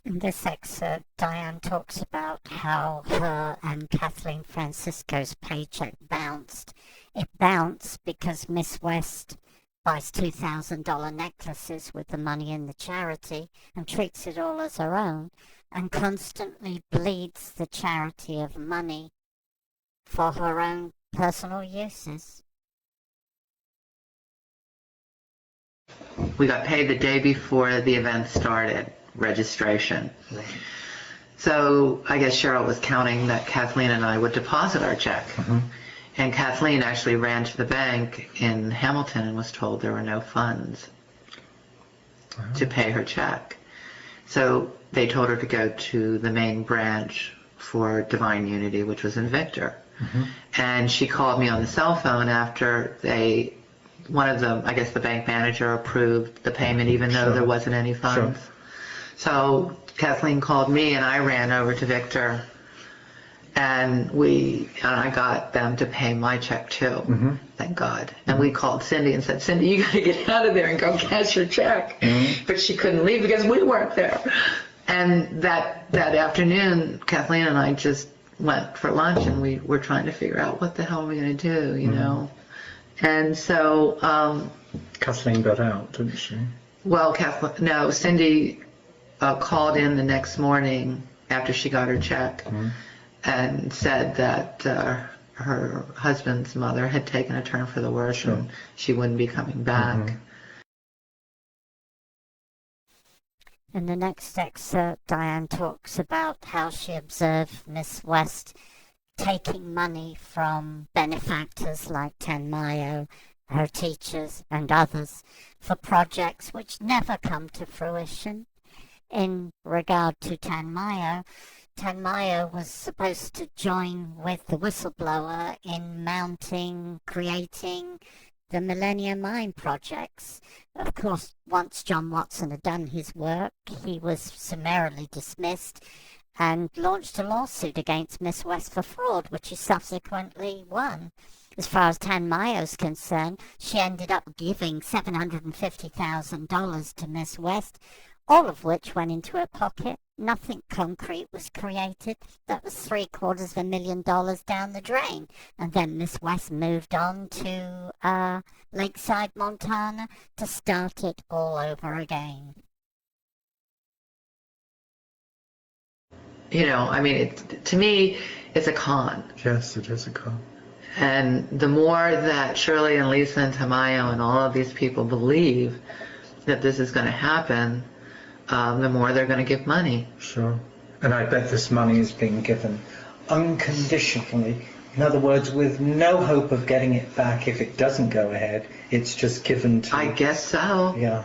In this excerpt, Diane talks about how her and Kathleen Francisco's paycheck bounced. It bounced because Miss West buys $2,000 necklaces with the money in the charity and treats it all as her own, and constantly bleeds the charity of money for her own personal uses. We got paid the day before the event started, registration. Right. So I guess Cheryl was counting that Kathleen and I would deposit our check. Mm-hmm. And Kathleen actually ran to the bank in Hamilton and was told there were no funds to pay her check. So they told her to go to the main branch for Divine Unity, which was in Victor. Mm-hmm. And she called me on the cell phone after one of them, I guess the bank manager, approved the payment even though there wasn't any funds. Sure. So Kathleen called me and I ran over to Victor, and I got them to pay my check too. Mm-hmm. Thank God. And we called Cindy and said, Cindy, you got to get out of there and go cash your check. Mm-hmm. But she couldn't leave because we weren't there. And that afternoon, Kathleen and I just went for lunch, and we were trying to figure out what the hell are we going to do, you know. And so Kathleen got out, didn't she? well, Cindy called in the next morning after she got her check and said that her husband's mother had taken a turn for the worse and she wouldn't be coming back. In the next excerpt, Diane talks about how she observed Miss West taking money from benefactors like Ten Mayo, her teachers and others, for projects which never come to fruition. In regard to Ten Mayo was supposed to join with the whistleblower in creating the Millennium Mine projects. Of course, once John Watson had done his work, he was summarily dismissed and launched a lawsuit against Miss West for fraud, which he subsequently won. As far as Tan Mayo's concerned, she ended up giving $750,000 to Miss West, all of which went into her pocket. Nothing concrete was created. That was $750,000 down the drain. And then Miss West moved on to Lakeside, Montana, to start it all over again. You know, I mean, to me, it's a con. Yes, it is a con. And the more that Shirley and Lisa and Tamayo and all of these people believe that this is going to happen, the more they're going to give money. Sure. And I bet this money is being given unconditionally. In other words, with no hope of getting it back if it doesn't go ahead. It's just given to... I guess so. Yeah.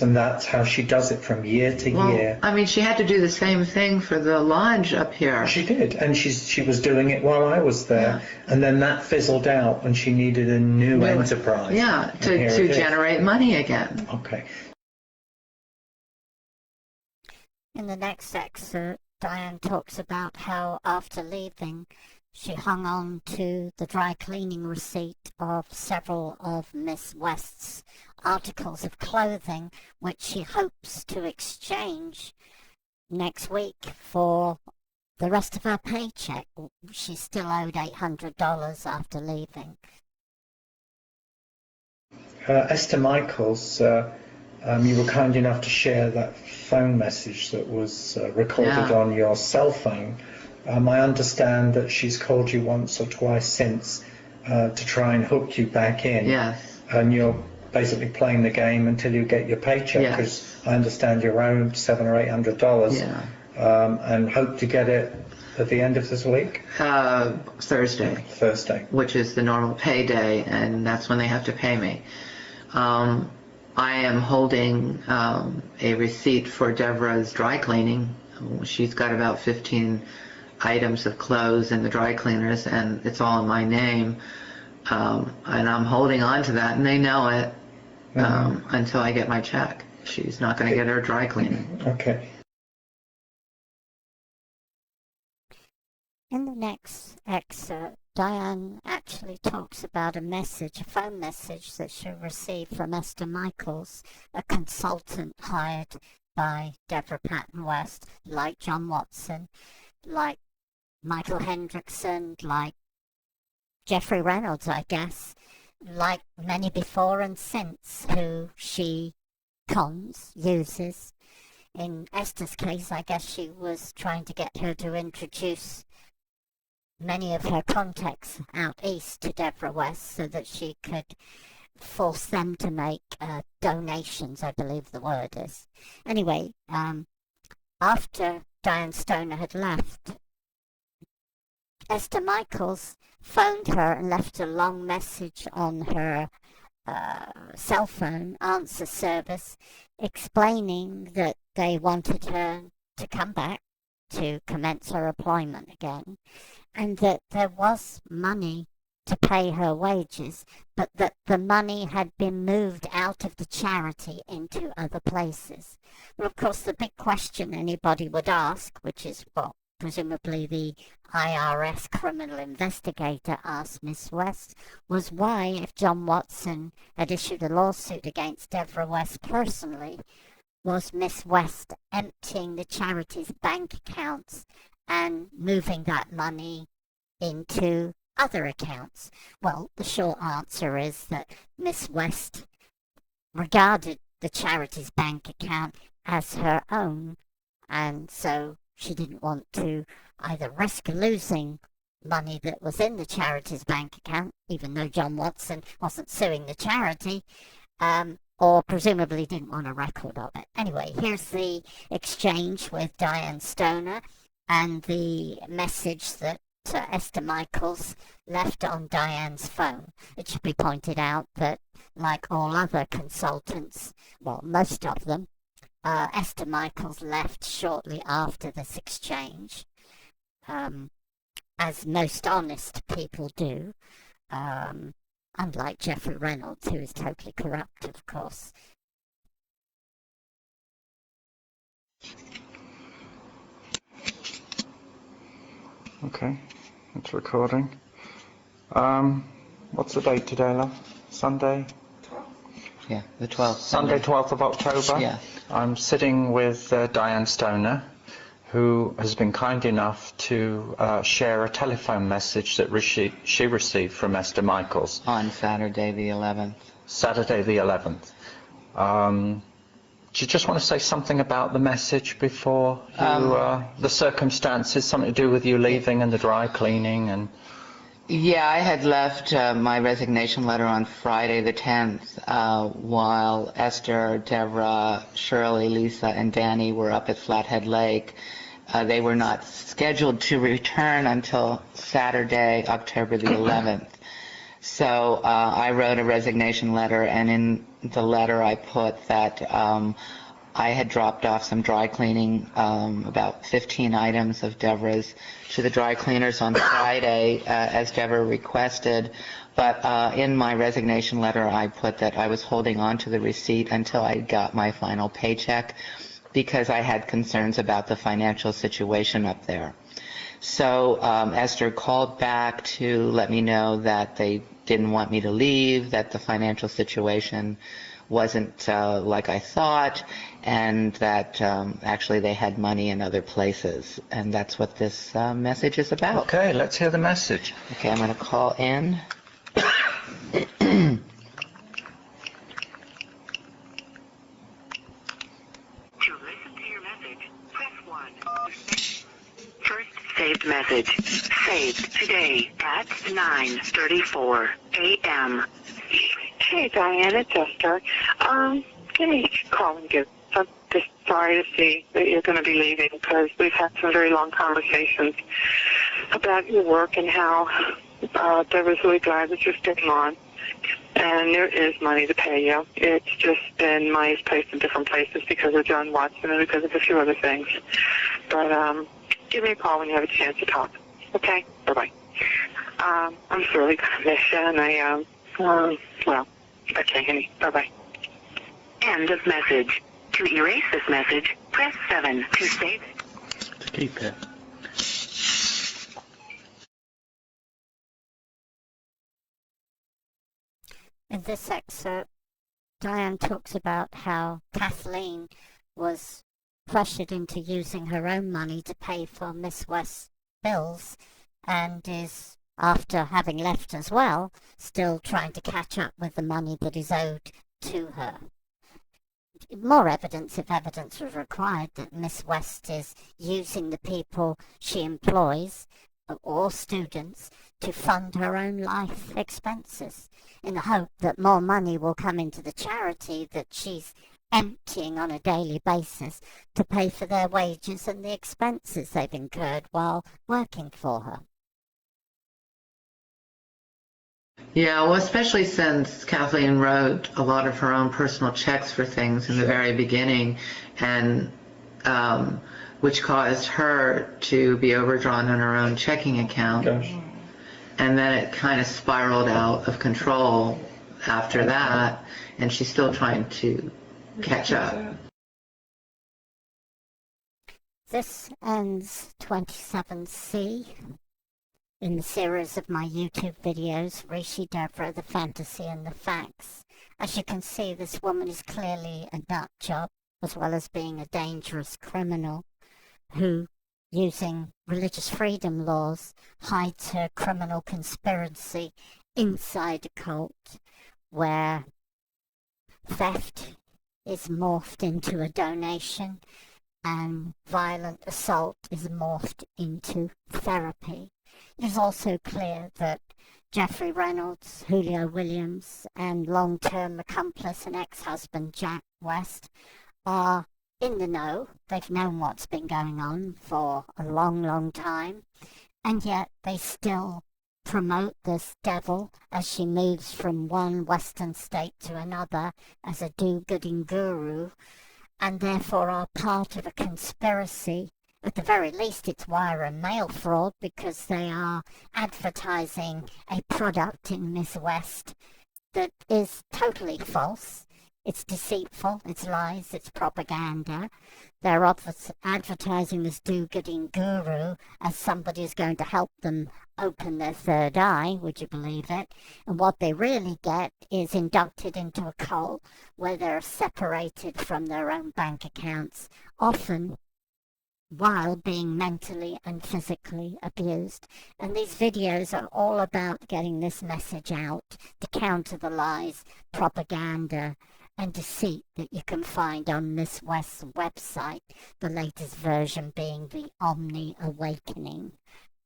And that's how she does it from year to year. I mean, she had to do the same thing for the lodge up here. She did, and she was doing it while I was there, and then that fizzled out, and she needed a new enterprise. Yeah, to generate money again. Okay. In the next excerpt, Diane talks about how after leaving, she hung on to the dry cleaning receipt of several of Miss West's articles of clothing, which she hopes to exchange next week for the rest of her paycheck. She's still owed $800 after leaving. Esther Michaels, you were kind enough to share that phone message that was recorded on your cell phone. I understand that she's called you once or twice since to try and hook you back in. Yes. And you're basically playing the game until you get your paycheck, because I understand you're owed $700 or $800, and hope to get it at the end of this week? Thursday. Which is the normal payday, and that's when they have to pay me. I am holding a receipt for Devra's dry cleaning. She's got about 15 items of clothes in the dry cleaners, and it's all in my name. And I'm holding on to that, and they know it until I get my check. She's not going to get her dry cleaning. Okay. In the next excerpt, Diane actually talks about a phone message that she received from Esther Michaels, a consultant hired by Devra Patton West, like John Watson, like Michael Hendrickson, like Jeffrey Reynolds, I guess, like many before and since who she uses. In Esther's case, I guess she was trying to get her to introduce many of her contacts out east to Devra West so that she could force them to make donations, I believe the word is. Anyway, after Diane Stoner had left, Esther Michaels phoned her and left a long message on her cell phone answer service explaining that they wanted her to come back to commence her employment again, and that there was money to pay her wages, but that the money had been moved out of the charity into other places. Well, of course, the big question anybody would ask, which is what presumably the IRS criminal investigator asked Miss West, was why, if John Watson had issued a lawsuit against Devra West personally, was Miss West emptying the charity's bank accounts and moving that money into other accounts? Well, the short answer is that Miss West regarded the charity's bank account as her own, and so she didn't want to either risk losing money that was in the charity's bank account, even though John Watson wasn't suing the charity, or presumably didn't want a record of it. Anyway, here's the exchange with Diane Stoner and the message that Esther Michaels left on Diane's phone. It should be pointed out that, like all other consultants, well, most of them, Esther Michaels left shortly after this exchange, as most honest people do, unlike Jeffrey Reynolds, who is totally corrupt, of course. Okay, it's recording. What's the date today, love? Sunday? Yeah, the 12th. Sunday, 12th of October? Yeah. I'm sitting with Diane Stoner, who has been kind enough to share a telephone message that she received from Esther Michaels. On Saturday the 11th. Saturday the 11th. Do you just want to say something about the message before you, the circumstances, something to do with you leaving and the dry cleaning and... Yeah, I had left my resignation letter on Friday the 10th while Esther, Devra, Shirley, Lisa, and Danny were up at Flathead Lake. They were not scheduled to return until Saturday, October the 11th. So I wrote a resignation letter, and in the letter I put that I had dropped off some dry cleaning, about 15 items of Devra's, to the dry cleaners on Friday, as Devra requested. But in my resignation letter, I put that I was holding on to the receipt until I got my final paycheck because I had concerns about the financial situation up there. So Esther called back to let me know that they didn't want me to leave, that the financial situation wasn't like I thought, and that actually they had money in other places. And that's what this message is about. Okay, let's hear the message. Okay, I'm going to call in. To listen to your message, press 1. First saved message. Saved today at 9:34 a.m. Hey, Diane, it's Esther. Give me a call and give. I'm just sorry to see that you're going to be leaving because we've had some very long conversations about your work and how I was really glad that you're staying on. And there is money to pay you. It's just been money's placed in different places because of John Watson and because of a few other things. But give me a call when you have a chance to talk. Okay? Bye-bye. I'm really going to miss you, and well, okay, honey. Bye-bye. End of message. To erase this message, press 7 to save it. To keep it. In this excerpt, Diane talks about how Kathleen was pressured into using her own money to pay for Miss West's bills, and is, after having left as well, still trying to catch up with the money that is owed to her. More evidence, if evidence was required, that Miss West is using the people she employs, or students, to fund her own life expenses, in the hope that more money will come into the charity that she's emptying on a daily basis to pay for their wages and the expenses they've incurred while working for her. Yeah, well, especially since Kathleen wrote a lot of her own personal checks for things in the very beginning, and which caused her to be overdrawn on her own checking account. Gosh. And then it kind of spiraled out of control after that, and she's still trying to catch up. This ends 27C. In the series of my YouTube videos, Rishi Devra, The Fantasy and the Facts. As you can see, this woman is clearly a nut job, as well as being a dangerous criminal, who, using religious freedom laws, hides her criminal conspiracy inside a cult, where theft is morphed into a donation, and violent assault is morphed into therapy. It is also clear that Jeffrey Reynolds, Julio Williams, and long-term accomplice and ex-husband Jack West are in the know. They've known what's been going on for a long, long time, and yet they still promote this devil as she moves from one Western state to another as a do-gooding guru, and therefore are part of a conspiracy. At the very least, it's wire and mail fraud, because they are advertising a product in Miss West that is totally false. It's deceitful, it's lies, it's propaganda. They're advertising this do-gooding guru as somebody who's going to help them open their third eye, would you believe it? And what they really get is inducted into a cult where they're separated from their own bank accounts, often while being mentally and physically abused. And these videos are all about getting this message out to counter the lies, propaganda, and deceit that you can find on Miss West's website, the latest version being the Omni Awakening,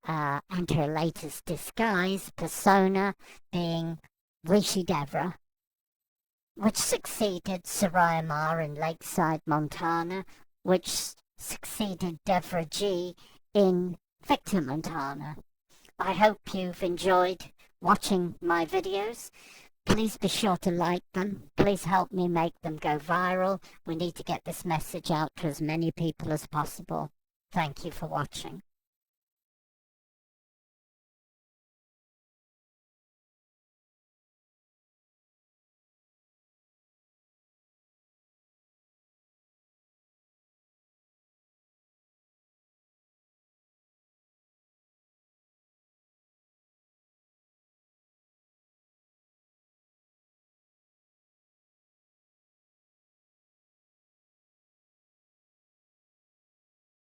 and her latest disguise, persona, being Rishi Devra, which succeeded Soraya Ma in Lakeside, Montana, which succeeded Devra G in Victor, Montana. I hope you've enjoyed watching my videos. Please be sure to like them. Please help me make them go viral. We need to get this message out to as many people as possible. Thank you for watching.